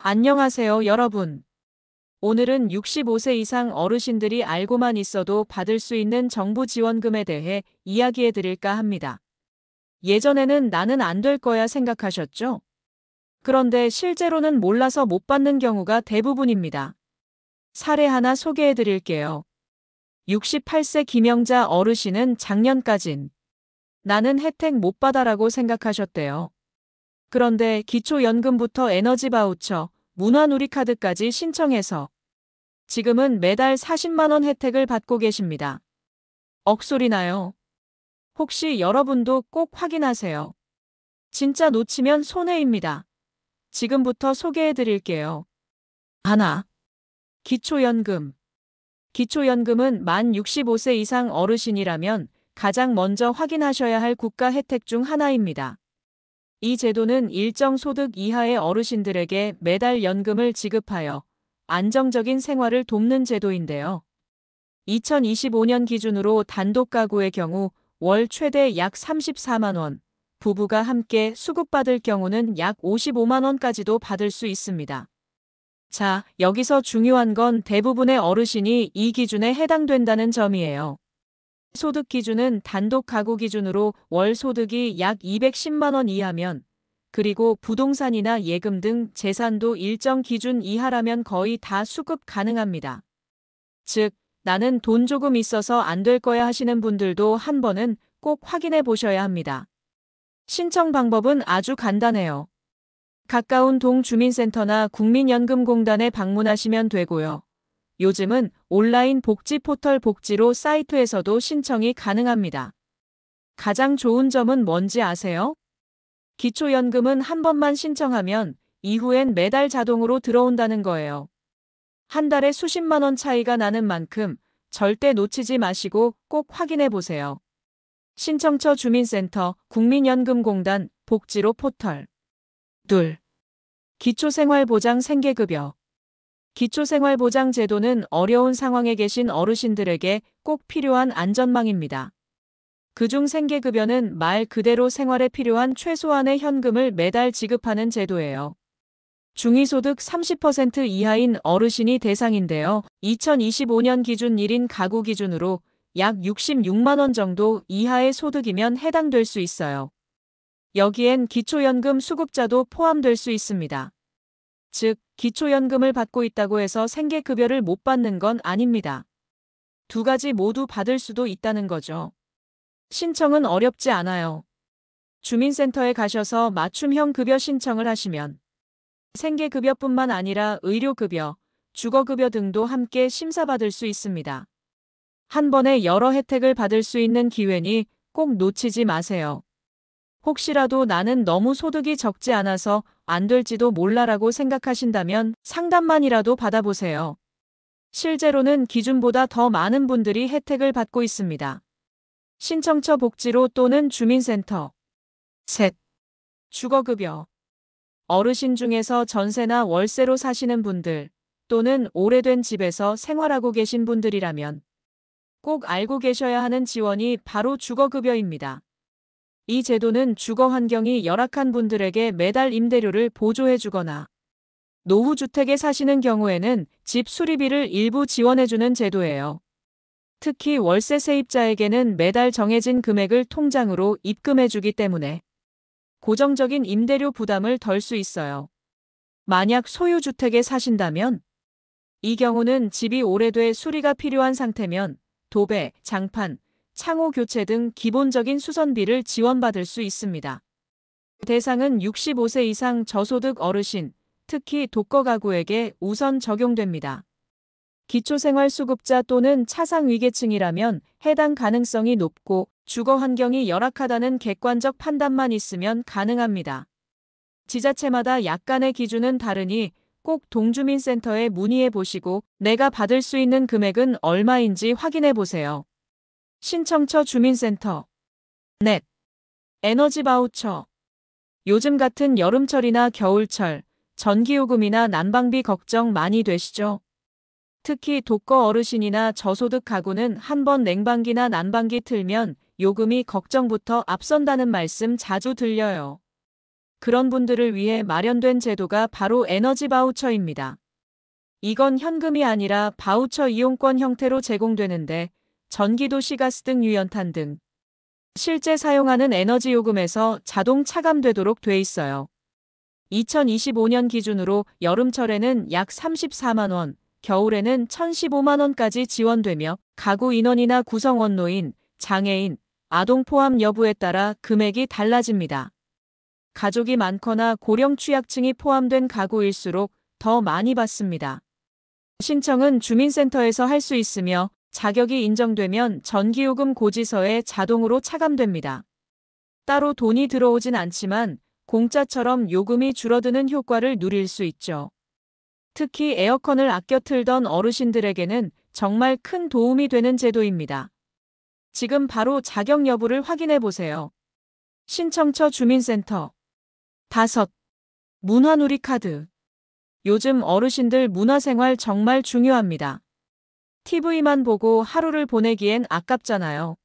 안녕하세요, 여러분. 오늘은 65세 이상 어르신들이 알고만 있어도 받을 수 있는 정부 지원금에 대해 이야기해 드릴까 합니다. 예전에는 나는 안 될 거야 생각하셨죠? 그런데 실제로는 몰라서 못 받는 경우가 대부분입니다. 사례 하나 소개해 드릴게요. 68세 김영자 어르신은 작년까진 나는 혜택 못 받아라고 생각하셨대요. 그런데 기초연금부터 에너지 바우처, 문화누리카드까지 신청해서 지금은 매달 40만 원 혜택을 받고 계십니다. 억소리 나요? 혹시 여러분도 꼭 확인하세요. 진짜 놓치면 손해입니다. 지금부터 소개해 드릴게요. 하나. 기초연금. 기초연금은 만 65세 이상 어르신이라면 가장 먼저 확인하셔야 할 국가 혜택 중 하나입니다. 이 제도는 일정 소득 이하의 어르신들에게 매달 연금을 지급하여 안정적인 생활을 돕는 제도인데요. 2025년 기준으로 단독 가구의 경우 월 최대 약 34만 원, 부부가 함께 수급받을 경우는 약 55만 원까지도 받을 수 있습니다. 자, 여기서 중요한 건 대부분의 어르신이 이 기준에 해당된다는 점이에요. 소득 기준은 단독 가구 기준으로 월 소득이 약 210만 원 이하면, 그리고 부동산이나 예금 등 재산도 일정 기준 이하라면 거의 다 수급 가능합니다. 즉, 나는 돈 조금 있어서 안 될 거야 하시는 분들도 한 번은 꼭 확인해 보셔야 합니다. 신청 방법은 아주 간단해요. 가까운 동주민센터나 국민연금공단에 방문하시면 되고요. 요즘은 온라인 복지 포털 복지로 사이트에서도 신청이 가능합니다. 가장 좋은 점은 뭔지 아세요? 기초연금은 한 번만 신청하면 이후엔 매달 자동으로 들어온다는 거예요. 한 달에 수십만 원 차이가 나는 만큼 절대 놓치지 마시고 꼭 확인해 보세요. 신청처 주민센터, 국민연금공단, 복지로 포털. 둘. 기초생활보장 생계급여. 기초생활보장 제도는 어려운 상황에 계신 어르신들에게 꼭 필요한 안전망입니다. 그중 생계급여는 말 그대로 생활에 필요한 최소한의 현금을 매달 지급하는 제도예요. 중위소득 30% 이하인 어르신이 대상인데요. 2025년 기준 1인 가구 기준으로 약 66만 원 정도 이하의 소득이면 해당될 수 있어요. 여기엔 기초연금 수급자도 포함될 수 있습니다. 즉, 기초연금을 받고 있다고 해서 생계급여를 못 받는 건 아닙니다. 두 가지 모두 받을 수도 있다는 거죠. 신청은 어렵지 않아요. 주민센터에 가셔서 맞춤형 급여 신청을 하시면 생계급여뿐만 아니라 의료급여, 주거급여 등도 함께 심사받을 수 있습니다. 한 번에 여러 혜택을 받을 수 있는 기회니 꼭 놓치지 마세요. 혹시라도 나는 너무 소득이 적지 않아서 안 될지도 몰라라고 생각하신다면 상담만이라도 받아보세요. 실제로는 기준보다 더 많은 분들이 혜택을 받고 있습니다. 신청처 복지로 또는 주민센터. 셋. 주거급여. 어르신 중에서 전세나 월세로 사시는 분들 또는 오래된 집에서 생활하고 계신 분들이라면 꼭 알고 계셔야 하는 지원이 바로 주거급여입니다. 이 제도는 주거 환경이 열악한 분들에게 매달 임대료를 보조해 주거나 노후주택에 사시는 경우에는 집 수리비를 일부 지원해주는 제도예요. 특히 월세 세입자에게는 매달 정해진 금액을 통장으로 입금해주기 때문에 고정적인 임대료 부담을 덜 수 있어요. 만약 소유주택에 사신다면 이 경우는 집이 오래돼 수리가 필요한 상태면 도배, 장판, 창호 교체 등 기본적인 수선비를 지원받을 수 있습니다. 대상은 65세 이상 저소득 어르신, 특히 독거 가구에게 우선 적용됩니다. 기초생활수급자 또는 차상위계층이라면 해당 가능성이 높고 주거 환경이 열악하다는 객관적 판단만 있으면 가능합니다. 지자체마다 약간의 기준은 다르니 꼭 동주민센터에 문의해 보시고 내가 받을 수 있는 금액은 얼마인지 확인해 보세요. 신청처 주민센터. 넷. 에너지 바우처. 요즘 같은 여름철이나 겨울철, 전기요금이나 난방비 걱정 많이 되시죠? 특히 독거 어르신이나 저소득 가구는 한 번 냉방기나 난방기 틀면 요금이 걱정부터 앞선다는 말씀 자주 들려요. 그런 분들을 위해 마련된 제도가 바로 에너지 바우처입니다. 이건 현금이 아니라 바우처 이용권 형태로 제공되는데 전기도 시가스 등 유연탄 등 실제 사용하는 에너지 요금에서 자동 차감되도록 돼 있어요. 2025년 기준으로 여름철에는 약 34만 원, 겨울에는 1,015만 원까지 지원되며 가구 인원이나 구성 원로인, 장애인, 아동 포함 여부에 따라 금액이 달라집니다. 가족이 많거나 고령 취약층이 포함된 가구일수록 더 많이 받습니다. 신청은 주민센터에서 할 수 있으며 자격이 인정되면 전기요금 고지서에 자동으로 차감됩니다. 따로 돈이 들어오진 않지만 공짜처럼 요금이 줄어드는 효과를 누릴 수 있죠. 특히 에어컨을 아껴 틀던 어르신들에게는 정말 큰 도움이 되는 제도입니다. 지금 바로 자격 여부를 확인해 보세요. 신청처 주민센터. 5. 문화누리카드. 요즘 어르신들 문화생활 정말 중요합니다. TV만 보고 하루를 보내기엔 아깝잖아요.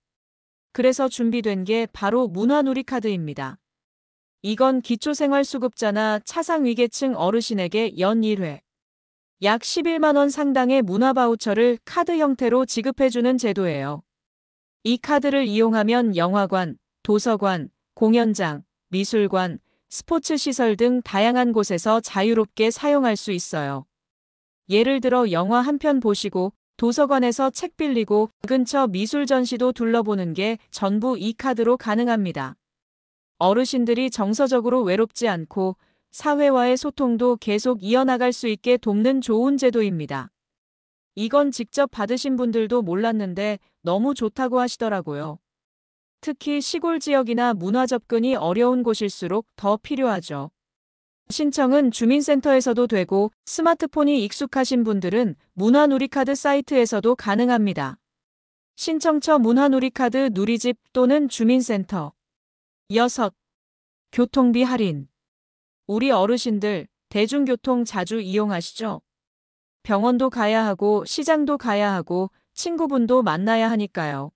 그래서 준비된 게 바로 문화누리카드입니다. 이건 기초생활수급자나 차상위계층 어르신에게 연 1회 약 11만 원 상당의 문화바우처를 카드 형태로 지급해주는 제도예요. 이 카드를 이용하면 영화관, 도서관, 공연장, 미술관, 스포츠시설 등 다양한 곳에서 자유롭게 사용할 수 있어요. 예를 들어 영화 한 편 보시고 도서관에서 책 빌리고 근처 미술 전시도 둘러보는 게 전부 이 카드로 가능합니다. 어르신들이 정서적으로 외롭지 않고 사회와의 소통도 계속 이어나갈 수 있게 돕는 좋은 제도입니다. 이건 직접 받으신 분들도 몰랐는데 너무 좋다고 하시더라고요. 특히 시골 지역이나 문화 접근이 어려운 곳일수록 더 필요하죠. 신청은 주민센터에서도 되고 스마트폰이 익숙하신 분들은 문화누리카드 사이트에서도 가능합니다. 신청처 문화누리카드 누리집 또는 주민센터. 6. 교통비 할인. 우리 어르신들 대중교통 자주 이용하시죠? 병원도 가야 하고 시장도 가야 하고 친구분도 만나야 하니까요.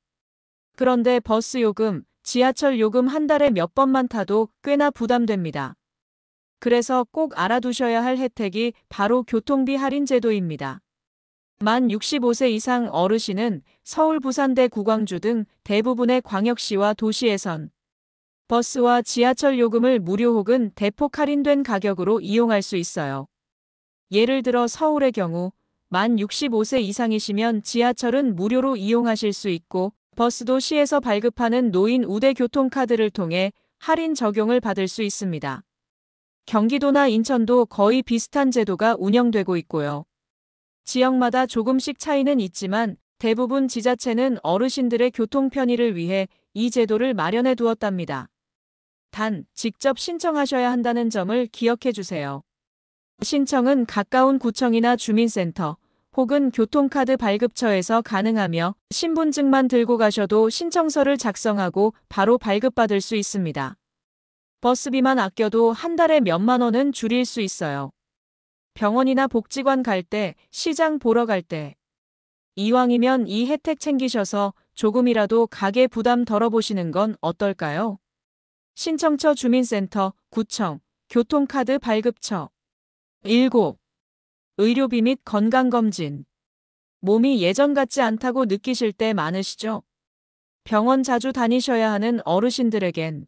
그런데 버스 요금, 지하철 요금 한 달에 몇 번만 타도 꽤나 부담됩니다. 그래서 꼭 알아두셔야 할 혜택이 바로 교통비 할인 제도입니다. 만 65세 이상 어르신은 서울, 부산, 대구, 광주 등 대부분의 광역시와 도시에선 버스와 지하철 요금을 무료 혹은 대폭 할인된 가격으로 이용할 수 있어요. 예를 들어 서울의 경우 만 65세 이상이시면 지하철은 무료로 이용하실 수 있고 버스도 시에서 발급하는 노인 우대 교통카드를 통해 할인 적용을 받을 수 있습니다. 경기도나 인천도 거의 비슷한 제도가 운영되고 있고요. 지역마다 조금씩 차이는 있지만 대부분 지자체는 어르신들의 교통 편의를 위해 이 제도를 마련해 두었답니다. 단, 직접 신청하셔야 한다는 점을 기억해 주세요. 신청은 가까운 구청이나 주민센터 혹은 교통카드 발급처에서 가능하며 신분증만 들고 가셔도 신청서를 작성하고 바로 발급받을 수 있습니다. 버스비만 아껴도 한 달에 몇만 원은 줄일 수 있어요. 병원이나 복지관 갈 때, 시장 보러 갈 때. 이왕이면 이 혜택 챙기셔서 조금이라도 가게 부담 덜어보시는 건 어떨까요? 신청처 주민센터, 구청, 교통카드 발급처. 7. 의료비 및 건강검진. 몸이 예전 같지 않다고 느끼실 때 많으시죠? 병원 자주 다니셔야 하는 어르신들에겐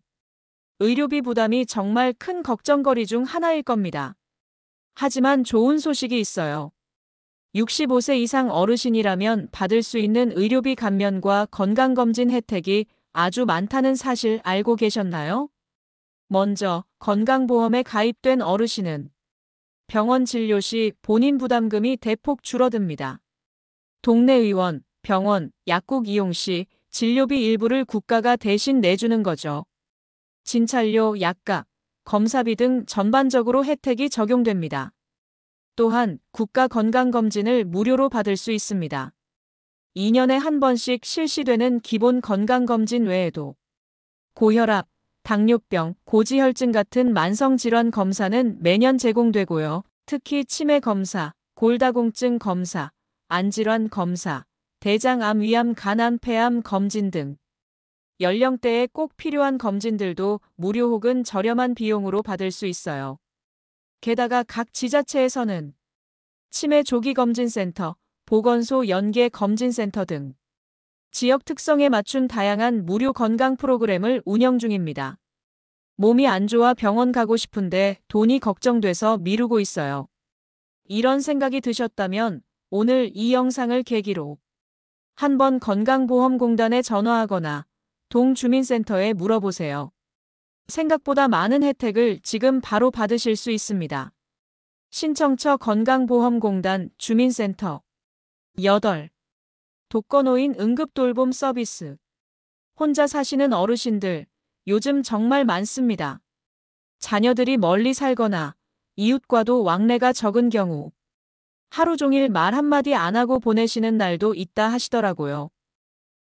의료비 부담이 정말 큰 걱정거리 중 하나일 겁니다. 하지만 좋은 소식이 있어요. 65세 이상 어르신이라면 받을 수 있는 의료비 감면과 건강검진 혜택이 아주 많다는 사실 알고 계셨나요? 먼저 건강보험에 가입된 어르신은 병원 진료 시 본인 부담금이 대폭 줄어듭니다. 동네 의원, 병원, 약국 이용 시 진료비 일부를 국가가 대신 내주는 거죠. 진찰료, 약값, 검사비 등 전반적으로 혜택이 적용됩니다. 또한 국가 건강검진을 무료로 받을 수 있습니다. 2년에 한 번씩 실시되는 기본 건강검진 외에도 고혈압, 당뇨병, 고지혈증 같은 만성질환 검사는 매년 제공되고요. 특히 치매 검사, 골다공증 검사, 안질환 검사, 대장암, 위암, 간암, 폐암 검진 등 연령대에 꼭 필요한 검진들도 무료 혹은 저렴한 비용으로 받을 수 있어요. 게다가 각 지자체에서는 치매 조기검진센터, 보건소 연계 검진센터 등 지역 특성에 맞춘 다양한 무료 건강 프로그램을 운영 중입니다. 몸이 안 좋아 병원 가고 싶은데 돈이 걱정돼서 미루고 있어요. 이런 생각이 드셨다면 오늘 이 영상을 계기로 한번 건강보험공단에 전화하거나 동주민센터에 물어보세요. 생각보다 많은 혜택을 지금 바로 받으실 수 있습니다. 신청처 건강보험공단 주민센터 8. 독거노인 응급돌봄 서비스. 혼자 사시는 어르신들 요즘 정말 많습니다. 자녀들이 멀리 살거나 이웃과도 왕래가 적은 경우 하루 종일 말 한마디 안 하고 보내시는 날도 있다 하시더라고요.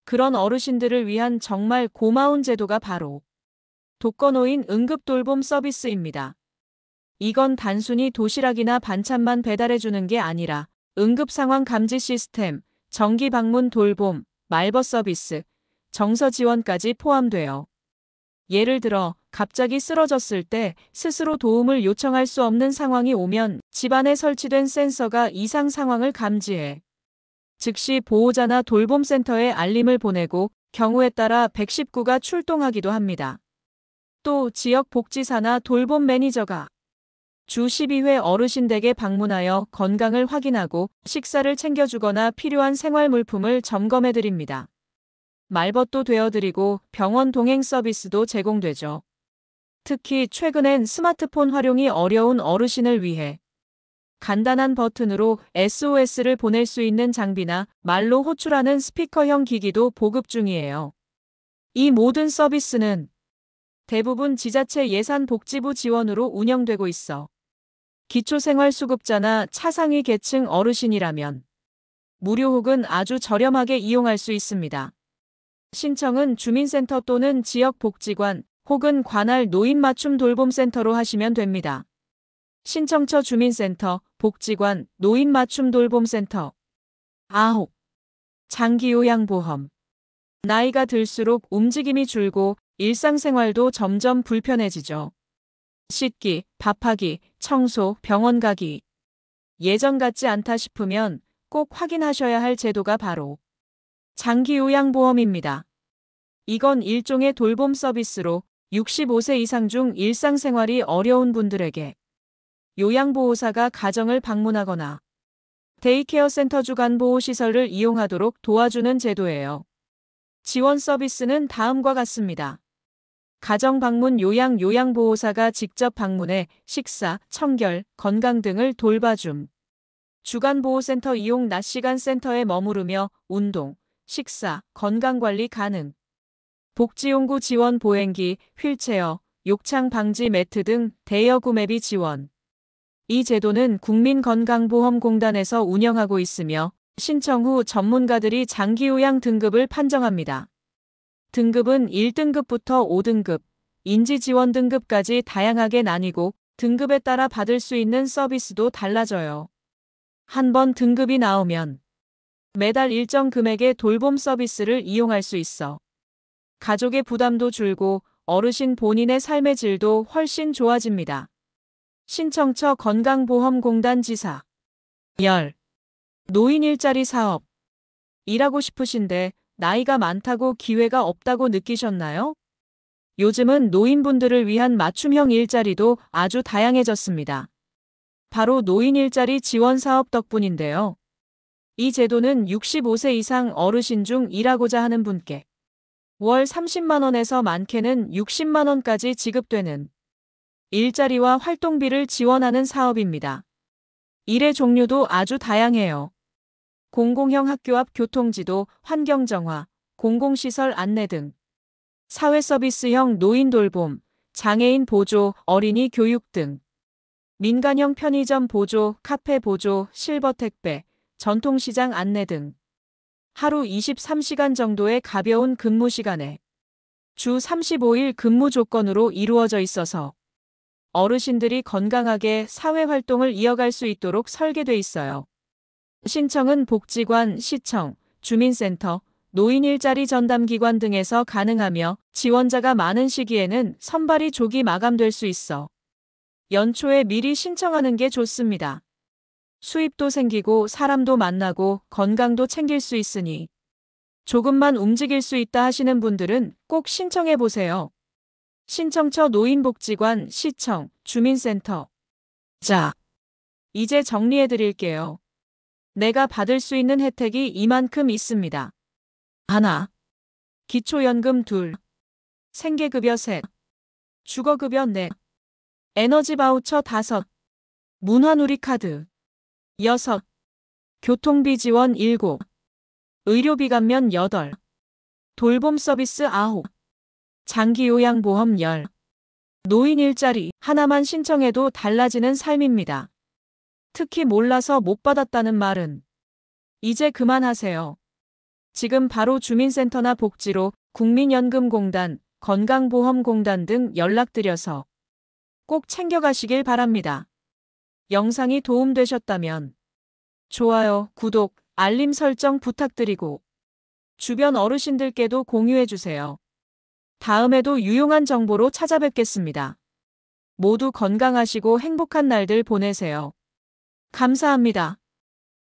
그런 어르신들을 위한 정말 고마운 제도가 바로 독거노인 응급돌봄 서비스입니다. 이건 단순히 도시락이나 반찬만 배달해주는 게 아니라 응급상황 감지 시스템, 정기 방문 돌봄, 말벗 서비스, 정서 지원까지 포함돼요. 예를 들어 갑자기 쓰러졌을 때 스스로 도움을 요청할 수 없는 상황이 오면 집안에 설치된 센서가 이상 상황을 감지해 즉시 보호자나 돌봄센터에 알림을 보내고 경우에 따라 119가 출동하기도 합니다. 또 지역 복지사나 돌봄 매니저가 주 12회 어르신 댁에 방문하여 건강을 확인하고 식사를 챙겨주거나 필요한 생활물품을 점검해드립니다. 말벗도 되어드리고 병원 동행 서비스도 제공되죠. 특히 최근엔 스마트폰 활용이 어려운 어르신을 위해 간단한 버튼으로 SOS를 보낼 수 있는 장비나 말로 호출하는 스피커형 기기도 보급 중이에요. 이 모든 서비스는 대부분 지자체 예산복지부 지원으로 운영되고 있어 기초생활수급자나 차상위 계층 어르신이라면 무료 혹은 아주 저렴하게 이용할 수 있습니다. 신청은 주민센터 또는 지역복지관 혹은 관할 노인맞춤 돌봄센터로 하시면 됩니다. 신청처 주민센터, 복지관, 노인맞춤 돌봄센터. 9. 장기요양보험. 나이가 들수록 움직임이 줄고 일상생활도 점점 불편해지죠. 씻기, 밥하기, 청소, 병원 가기. 예전 같지 않다 싶으면 꼭 확인하셔야 할 제도가 바로 장기요양보험입니다. 이건 일종의 돌봄 서비스로 65세 이상 중 일상생활이 어려운 분들에게 요양보호사가 가정을 방문하거나 데이케어 센터 주간 보호시설을 이용하도록 도와주는 제도예요. 지원 서비스는 다음과 같습니다. 가정 방문 요양보호사가 직접 방문해 식사, 청결, 건강 등을 돌봐줌. 주간보호센터 이용 낮 시간 센터에 머무르며 운동, 식사, 건강관리 가능. 복지용구 지원 보행기, 휠체어, 욕창 방지 매트 등 대여 구매비 지원. 이 제도는 국민건강보험공단에서 운영하고 있으며 신청 후 전문가들이 장기요양 등급을 판정합니다. 등급은 1등급부터 5등급, 인지지원 등급까지 다양하게 나뉘고 등급에 따라 받을 수 있는 서비스도 달라져요. 한번 등급이 나오면 매달 일정 금액의 돌봄 서비스를 이용할 수 있어 가족의 부담도 줄고 어르신 본인의 삶의 질도 훨씬 좋아집니다. 신청처 건강보험공단 지사. 10. 노인 일자리 사업. 일하고 싶으신데 나이가 많다고 기회가 없다고 느끼셨나요? 요즘은 노인분들을 위한 맞춤형 일자리도 아주 다양해졌습니다. 바로 노인 일자리 지원 사업 덕분인데요. 이 제도는 65세 이상 어르신 중 일하고자 하는 분께 월 30만 원에서 많게는 60만 원까지 지급되는 일자리와 활동비를 지원하는 사업입니다. 일의 종류도 아주 다양해요. 공공형 학교 앞 교통지도, 환경정화, 공공시설 안내 등 사회서비스형 노인 돌봄, 장애인 보조, 어린이 교육 등 민간형 편의점 보조, 카페 보조, 실버 택배, 전통시장 안내 등 하루 23시간 정도의 가벼운 근무 시간에 주 35일 근무 조건으로 이루어져 있어서 어르신들이 건강하게 사회활동을 이어갈 수 있도록 설계돼 있어요. 신청은 복지관, 시청, 주민센터, 노인 일자리 전담기관 등에서 가능하며 지원자가 많은 시기에는 선발이 조기 마감될 수 있어 연초에 미리 신청하는 게 좋습니다. 수입도 생기고 사람도 만나고 건강도 챙길 수 있으니 조금만 움직일 수 있다 하시는 분들은 꼭 신청해 보세요. 신청처 노인복지관, 시청, 주민센터. 자, 이제 정리해 드릴게요. 내가 받을 수 있는 혜택이 이만큼 있습니다. 하나, 기초연금 둘, 생계급여 셋, 주거급여 넷, 에너지 바우처 다섯, 문화누리카드 여섯, 교통비 지원 일곱, 의료비 감면 여덟, 돌봄 서비스 아홉, 장기요양보험 열, 노인 일자리 하나만 신청해도 달라지는 삶입니다. 특히 몰라서 못 받았다는 말은 이제 그만하세요. 지금 바로 주민센터나 복지로 국민연금공단, 건강보험공단 등 연락드려서 꼭 챙겨가시길 바랍니다. 영상이 도움되셨다면 좋아요, 구독, 알림 설정 부탁드리고 주변 어르신들께도 공유해주세요. 다음에도 유용한 정보로 찾아뵙겠습니다. 모두 건강하시고 행복한 날들 보내세요. 감사합니다.